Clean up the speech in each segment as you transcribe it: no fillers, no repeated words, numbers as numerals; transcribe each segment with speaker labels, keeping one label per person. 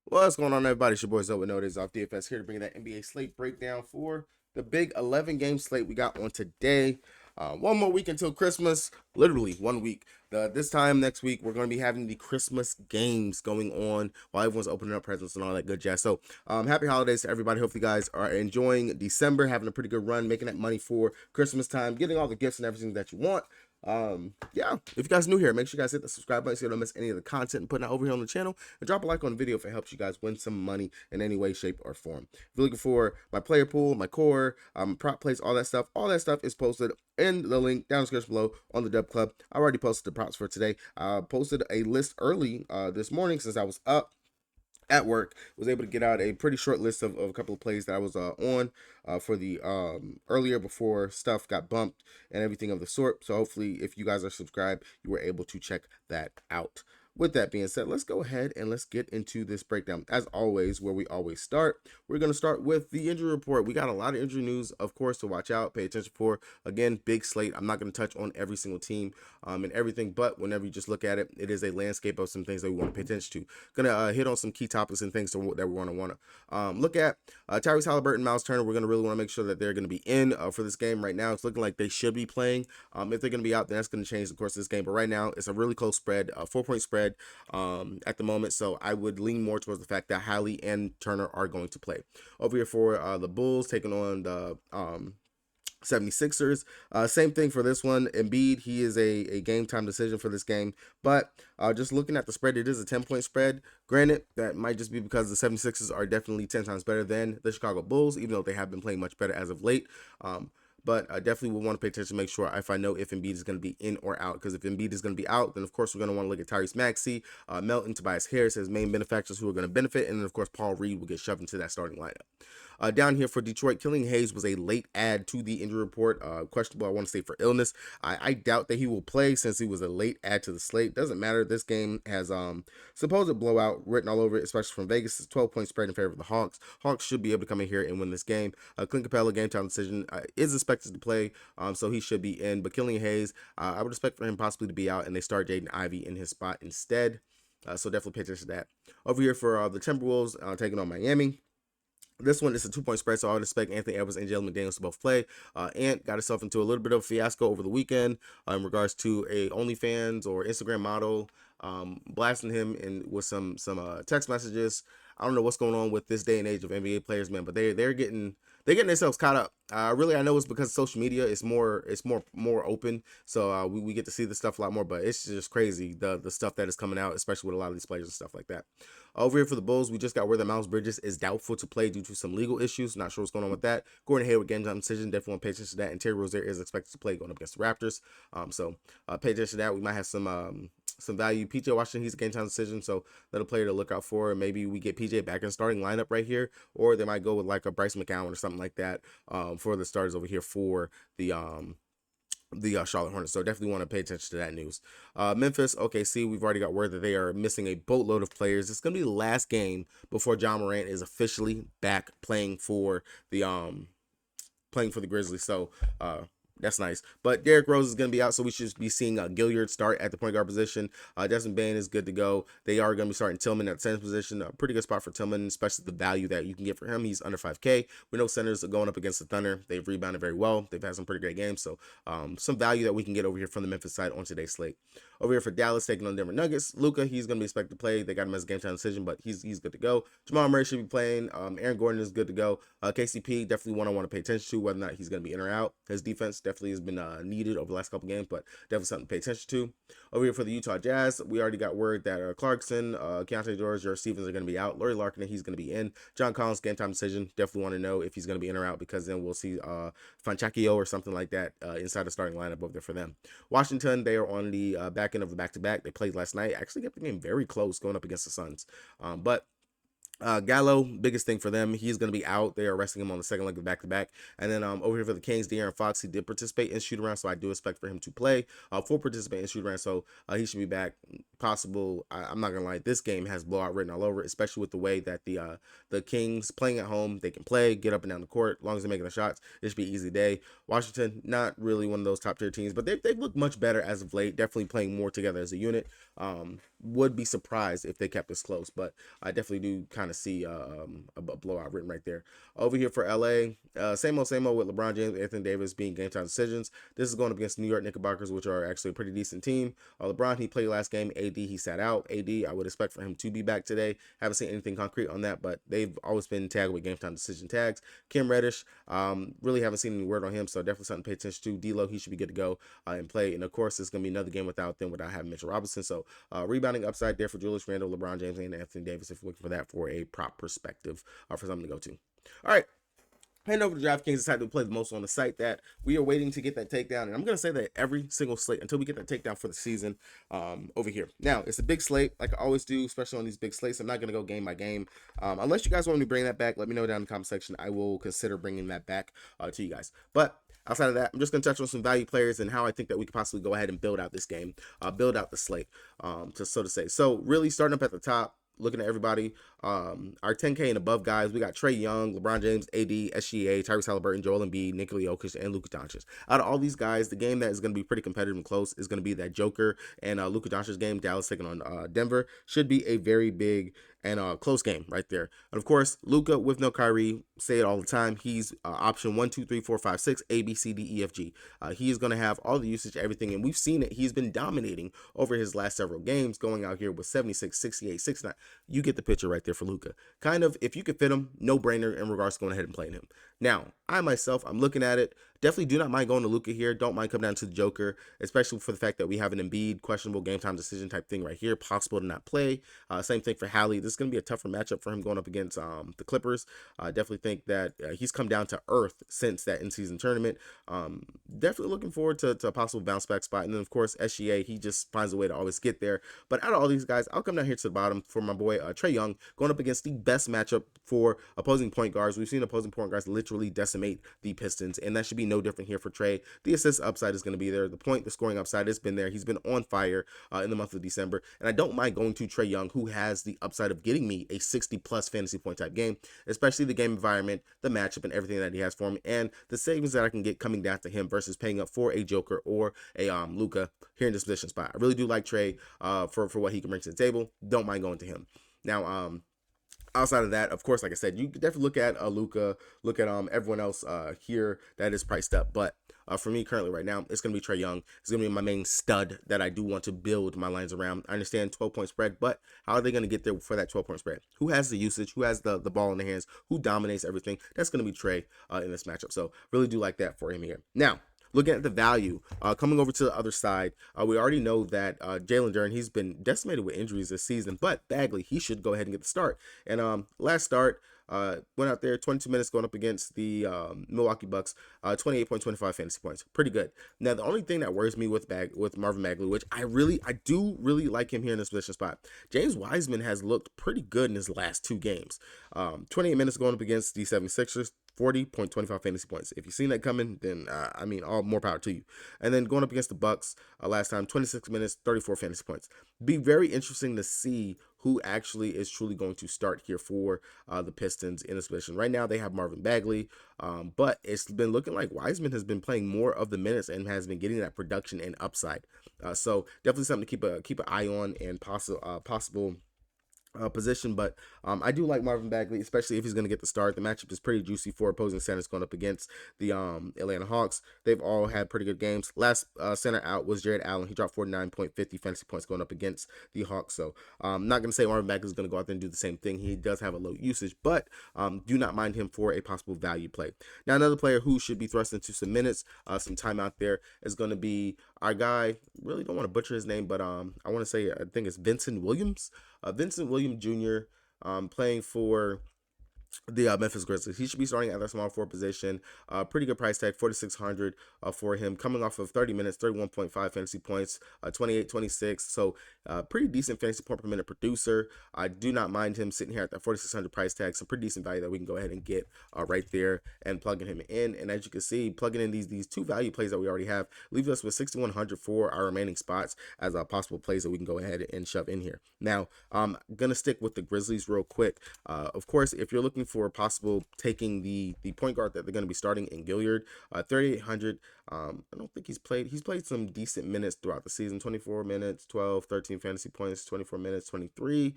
Speaker 1: What's going on, everybody? It's your boy Zoe with No Days Off DFS here to bring that NBA slate breakdown for the big 11 game slate we got on today. One more week until Christmas, literally 1 week. This time next week, we're going to be having the Christmas games going on while everyone's opening up presents and all that good jazz. So, happy holidays to everybody. Hope you guys are enjoying December, having a pretty good run, making that money for Christmas time, getting all the gifts and everything that you want. Yeah, if you guys are new here, make sure you guys hit the subscribe button so you don't miss any of the content I'm putting out over here on the channel, and drop a like on the video if it helps you guys win some money in any way, shape, or form. If you're looking for my player pool, my core, prop plays, all that stuff is posted in the link down in the description below on the Dub Club. I already posted the props for today. I posted a list early this morning since I was up at work, was able to get out a pretty short list of a couple of plays that I was on for the earlier before stuff got bumped and everything of the sort. So hopefully if you guys are subscribed, you were able to check that out. With that being said, let's go ahead and let's get into this breakdown. As always, where we always start, we're going to start with the injury report. We got a lot of injury news, of course, to watch out, pay attention for. Again, big slate. I'm not going to touch on every single team and everything, but whenever you just look at it, it is a landscape of some things that we want to pay attention to. Gonna hit on some key topics and things that we want to look at. Tyrese Halliburton, Miles Turner, we're gonna really want to make sure that they're gonna be in for this game. Right now it's looking like they should be playing. If they're gonna be out, then that's gonna change the course of this game, but right now it's a really close spread, 4-point spread at the moment, so I would lean more towards the fact that Hallie and Turner are going to play. Over here for the Bulls taking on the 76ers. Same thing for this one. Embiid, he is a game time decision for this game. But just looking at the spread, it is a 10-point spread. Granted, that might just be because the 76ers are definitely 10 times better than the Chicago Bulls, even though they have been playing much better as of late. But I definitely will want to pay attention to make sure if I know if Embiid is going to be in or out. Because if Embiid is going to be out, then of course we're going to want to look at Tyrese Maxey, Melton, Tobias Harris as main benefactors who are going to benefit. And then of course Paul Reed will get shoved into that starting lineup. Down here for Detroit, Killian Hayes was a late add to the injury report. Questionable, I want to say, for illness. I doubt that he will play since he was a late add to the slate. Doesn't matter. This game has supposed blowout written all over it, especially from Vegas. It's 12-point spread in favor of the Hawks. Hawks should be able to come in here and win this game. Clint Capella, game time decision, is expected to play, so he should be in. But Killian Hayes, I would expect for him possibly to be out, and they start Jaden Ivey in his spot instead. So definitely pay attention to that. Over here for the Timberwolves taking on Miami. This one is a 2-point spread, so I would expect Anthony Edwards and Jalen McDaniels to both play. Ant got himself into a little bit of a fiasco over the weekend in regards to a OnlyFans or Instagram model blasting him and with some text messages. I don't know what's going on with this day and age of NBA players, man, but they're getting themselves caught up. Really, I know it's because social media is more open, so we get to see this stuff a lot more. But it's just crazy the stuff that is coming out, especially with a lot of these players and stuff like that. Over here for the Bulls, we just got word that Miles Bridges is doubtful to play due to some legal issues. Not sure what's going on with that. Gordon Hayward game time decision, definitely want to pay attention to that. And Terry Rozier is expected to play going up against the Raptors. So pay attention to that. We might have some value. PJ Washington, he's a game time decision, so that'll player to look out for. Maybe we get PJ back in starting lineup right here, or they might go with like a Bryce McCowan or something like that for the starters over here for the Charlotte Hornets. So definitely want to pay attention to that news. Memphis, OKC, we've already got word that they are missing a boatload of players. It's gonna be the last game before John Morant is officially back playing for the Grizzlies. So that's nice. But Derrick Rose is going to be out, so we should be seeing Gilliard start at the point guard position. Desmond Bane is good to go. They are going to be starting Tillman at the center position. A pretty good spot for Tillman, especially the value that you can get for him. He's under 5K. We know centers are going up against the Thunder. They've rebounded very well. They've had some pretty great games. So some value that we can get over here from the Memphis side on today's slate. Over here for Dallas, taking on Denver Nuggets. Luka, he's going to be expected to play. They got him as a game time decision, but he's good to go. Jamal Murray should be playing. Aaron Gordon is good to go. KCP, definitely one I want to pay attention to, whether or not he's going to be in or out. His defense definitely has been needed over the last couple games, but definitely something to pay attention to. Over here for the Utah Jazz, we already got word that Clarkson, Keontae George, George Stevens are going to be out. Laurie Larkin, he's going to be in. John Collins, game time decision. Definitely want to know if he's going to be in or out, because then we'll see Fanchakio or something like that inside the starting lineup over there for them. Washington, they are on the back end of the back-to-back. They played last night. Actually kept the game very close going up against the Suns. But Gallo, biggest thing for them, he's going to be out. They are resting him on the second leg of back-to-back. And then over here for the Kings, De'Aaron Fox, he did participate in shoot-around, so I do expect for him to play. For participate in shoot-around, so he should be back. Possible, I'm not going to lie, this game has blowout written all over it, especially with the way that the Kings playing at home, they can play, get up and down the court, as long as they're making the shots, it should be an easy day. Washington, not really one of those top-tier teams, but they've looked much better as of late, definitely playing more together as a unit. would be surprised if they kept this close, but I definitely do kind of see a blowout written right there. Over here for LA, same old with LeBron James, Anthony Davis being game time decisions. This is going up against New York Knickerbockers, which are actually a pretty decent team. LeBron, he played last game. AD, he sat out. AD, I would expect for him to be back today. Haven't seen anything concrete on that, but they've always been tagged with game time decision tags. Kim Reddish, really haven't seen any word on him, so definitely something to pay attention to. D'Lo, he should be good to go and play. And of course, it's going to be another game without them, without having Mitchell Robinson. So rebounding upside there for Julius Randle, LeBron James, and Anthony Davis if you're looking for that for a prop perspective for something to go to. All right. Hand over to DraftKings decided to play the most on the site that we are waiting to get that takedown. And I'm going to say that every single slate until we get that takedown for the season over here. Now, it's a big slate like I always do, especially on these big slates. I'm not going to go game by game. Unless you guys want me to bring that back, let me know down in the comment section. I will consider bringing that back to you guys. But outside of that, I'm just going to touch on some value players and how I think that we could possibly go ahead and build out this game, build out the slate, so to say. So really starting up at the top, looking at everybody, our 10K and above guys, we got Trae Young, LeBron James, AD, SGA, Tyrese Halliburton, Joel Embiid, Nikola Jokic, and Luka Doncic. Out of all these guys, the game that is going to be pretty competitive and close is going to be that Joker and Luka Doncic game, Dallas taking on Denver. Should be a very big and close game right there. And of course, Luka with no Kyrie, say it all the time, he's option 1, 2, 3, 4, 5, 6, A, B, C, D, E, F, G. He is going to have all the usage, everything, and we've seen it. He's been dominating over his last several games, going out here with 76, 68, 69. You get the picture right there for Luka. Kind of, if you could fit him, no brainer in regards to going ahead and playing him. Now, I myself, I'm looking at it. Definitely do not mind going to Luka here. Don't mind coming down to the Joker, especially for the fact that we have an Embiid questionable game time decision type thing right here. Possible to not play. Same thing for Hallie. This is going to be a tougher matchup for him going up against the Clippers. Definitely think that he's come down to earth since that in-season tournament. Definitely looking forward to a possible bounce back spot. And then, of course, SGA, he just finds a way to always get there. But out of all these guys, I'll come down here to the bottom for my boy Trae Young, going up against the best matchup for opposing point guards. We've seen opposing point guards literally decimate the Pistons, and that should be no different here for Trae. The assist upside is going to be there. The scoring upside has been there. He's been on fire in the month of December, and I don't mind going to Trae Young, who has the upside of getting me a 60-plus fantasy point type game, especially the game environment, the matchup, and everything that he has for me, and the savings that I can get coming down to him versus paying up for a Joker or a Luka here in this position spot. I really do like Trae for what he can bring to the table. Don't mind going to him. Now, outside of that, of course, like I said, you can definitely look at Luka, look at everyone else here that is priced up. But for me currently right now, it's going to be Trae Young. It's going to be my main stud that I do want to build my lines around. I understand 12-point spread, but how are they going to get there for that 12-point spread? Who has the usage? Who has the ball in their hands? Who dominates everything? That's going to be Trae in this matchup. So really do like that for him here. Now, looking at the value, coming over to the other side, we already know that Jalen Duren, he's been decimated with injuries this season, but Bagley, he should go ahead and get the start. And last start, went out there 22 minutes going up against the Milwaukee Bucks, 28.25 fantasy points. Pretty good. Now, the only thing that worries me with Marvin Bagley, which I do really like him here in this position spot, James Wiseman has looked pretty good in his last 2 games. 28 minutes going up against the 76ers, 40.25 fantasy points. If you've seen that coming, then all more power to you. And then going up against the Bucks last time, 26 minutes, 34 fantasy points. Be very interesting to see who actually is truly going to start here for the Pistons in this position. Right now, they have Marvin Bagley, but it's been looking like Wiseman has been playing more of the minutes and has been getting that production and upside. So definitely something to keep an eye on and possible position, but I do like Marvin Bagley, especially if he's going to get the start. The matchup is pretty juicy for opposing centers going up against the Atlanta Hawks. They've all had pretty good games. Last center out was Jared Allen. He dropped 49.50 fantasy points going up against the Hawks. So I'm not going to say Marvin Bagley is going to go out there and do the same thing. He does have a low usage, but do not mind him for a possible value play. Now, another player who should be thrust into some minutes, some time out there is going to be our guy. Really don't want to butcher his name, but I want to say, I think it's Vincent Williams. Vincent Williams Jr. Playing for the Memphis Grizzlies. He should be starting at the small forward position. Pretty good price tag, 4,600 for him. Coming off of 30 minutes, 31.5 fantasy points, 28, 26. So pretty decent fantasy point per minute producer. I do not mind him sitting here at that 4,600 price tag. Some pretty decent value that we can go ahead and get right there and plugging him in. And as you can see, plugging in these 2 value plays that we already have leaves us with 6,100 for our remaining spots as possible plays that we can go ahead and shove in here. Now, I'm going to stick with the Grizzlies real quick. Of course, if you're looking especially for possible taking the point guard that they're going to be starting in Gilliard. 3,800. I don't think he's played some decent minutes throughout the season. 24 minutes, 12, 13 fantasy points, 24 minutes, 23.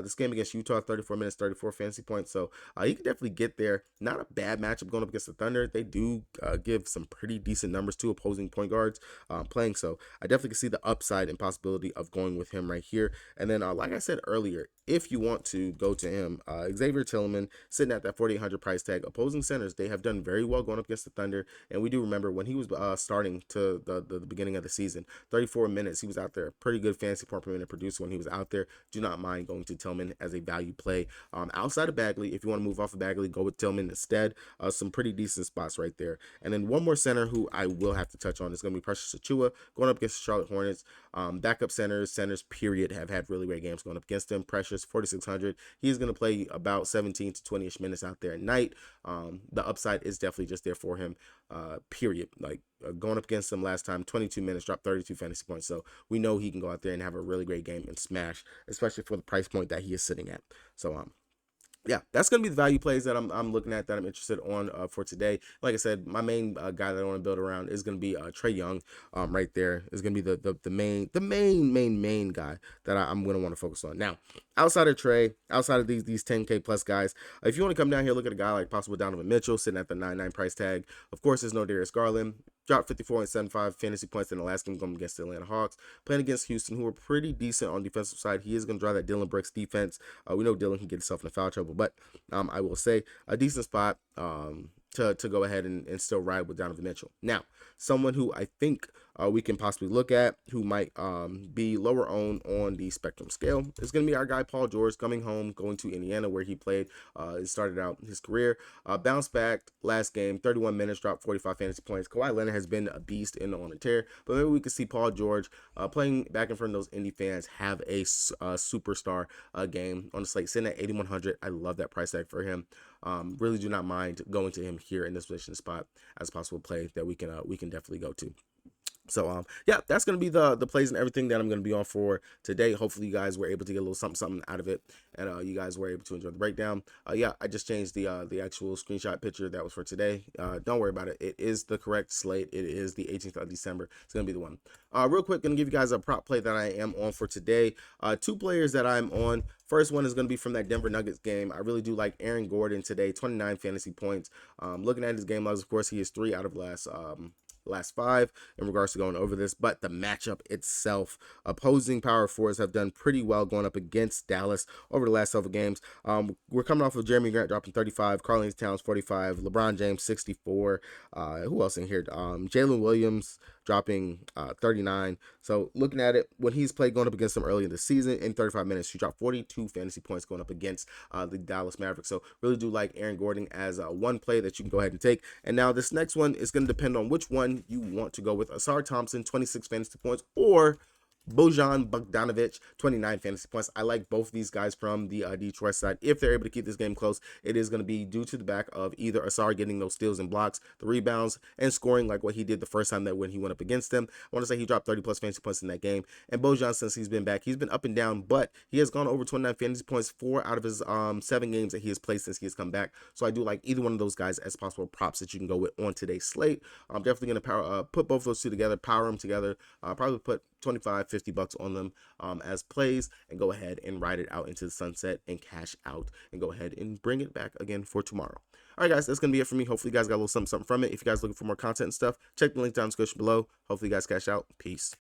Speaker 1: This game against Utah, 34 minutes, 34 fantasy points. So he can definitely get there. Not a bad matchup going up against the Thunder. They do give some pretty decent numbers to opposing point guards playing. So I definitely can see the upside and possibility of going with him right here. And then, like I said earlier, if you want to go to him, Xavier Tillman sitting at that 4,800 price tag. Opposing centers, they have done very well going up against the Thunder. And we do remember when he was starting to the beginning of the season, 34 minutes, he was out there. Pretty good fantasy point per minute producer when he was out there. Do not mind going to Tillman as a value play. Outside of Bagley, if you want to move off of Bagley, go with Tillman instead. Some pretty decent spots right there. And then one more center who I will have to touch on is going to be Precious Achiuwa going up against the Charlotte Hornets. Backup centers period have had really great games going up against him. Precious 4,600. He's going to play about 17 to 20ish minutes out there at night. The upside is definitely just there for him. Period. Like going up against him last time, 22 minutes, dropped 32 fantasy points. So we know he can go out there and have a really great game and smash, especially for the price point that he is sitting at. So yeah, that's going to be the value plays that I'm looking at, that I'm interested on for today. Like I said, my main guy that I want to build around is going to be Trae Young. Right there is going to be the main guy that I'm going to want to focus on. Now, outside of Trae, outside of these 10K plus guys, if you want to come down here, look at a guy like possible Donovan Mitchell sitting at the 9.9 price tag. Of course, there's no Darius Garland. Dropped 54.75 fantasy points in the last game going against the Atlanta Hawks. Playing against Houston, who are pretty decent on the defensive side. He is going to draw that Dylan Brooks defense. We know Dylan can get himself in foul trouble, but I will say a decent spot to go ahead and still ride with Donovan Mitchell. Now, someone who I think we can possibly look at who might be lower on the spectrum scale is going to be our guy Paul George, coming home, going to Indiana where he played, started out his career, bounced back last game, 31 minutes, dropped 45 fantasy points. Kawhi Leonard has been a beast on a tear, but maybe we could see Paul George playing back in front of those Indy fans have a superstar game on the slate, sitting at 8,100. I love that price tag for him. Really do not mind going to him here in this position spot as a possible play that we can definitely go to. So yeah, that's gonna be the plays and everything that I'm gonna be on for today. Hopefully you guys were able to get a little something out of it, and you guys were able to enjoy the breakdown. Yeah, I just changed the actual screenshot picture that was for today. Don't worry about it. It is the correct slate. It is the 18th of December. It's gonna be the one. Real quick, gonna give you guys a prop play that I am on for today. Two players that I'm on. First one is going to be from that Denver Nuggets game. I really do like Aaron Gordon today, 29 fantasy points. Looking at his game logs, of course, he is 3 out of last 5 in regards to going over this, but the matchup itself, opposing power forwards have done pretty well going up against Dallas over the last several games. We're coming off of Jeremy Grant dropping 35, Karl-Anthony Towns 45, LeBron James 64. Who else in here? Jalen Williams dropping 39. So looking at it, when he's played going up against them early in the season, in 35 minutes, he dropped 42 fantasy points going up against the Dallas Mavericks. So really do like Aaron Gordon as one play that you can go ahead and take. And now this next one is going to depend on which one you want to go with. Asar Thompson, 26 fantasy points, or Bojan Bogdanovic, 29 fantasy points. I like both these guys from the Detroit side. If they're able to keep this game close, it is going to be due to the back of either Asar getting those steals and blocks, the rebounds, and scoring like what he did the first time that when he went up against them. I want to say he dropped 30 plus fantasy points in that game. And Bojan, since he's been back, he's been up and down, but he has gone over 29 fantasy points 4 out of his 7 games that he has played since he has come back. So I do like either one of those guys as possible props that you can go with on today's slate. I'm definitely going to put both those two together, power them together, probably put 25, 50 bucks on them as plays, and go ahead and ride it out into the sunset and cash out and go ahead and bring it back again for tomorrow. All right, guys, that's going to be it for me. Hopefully you guys got a little something from it. If you guys are looking for more content and stuff, check the link down in the description below. Hopefully you guys cash out. Peace.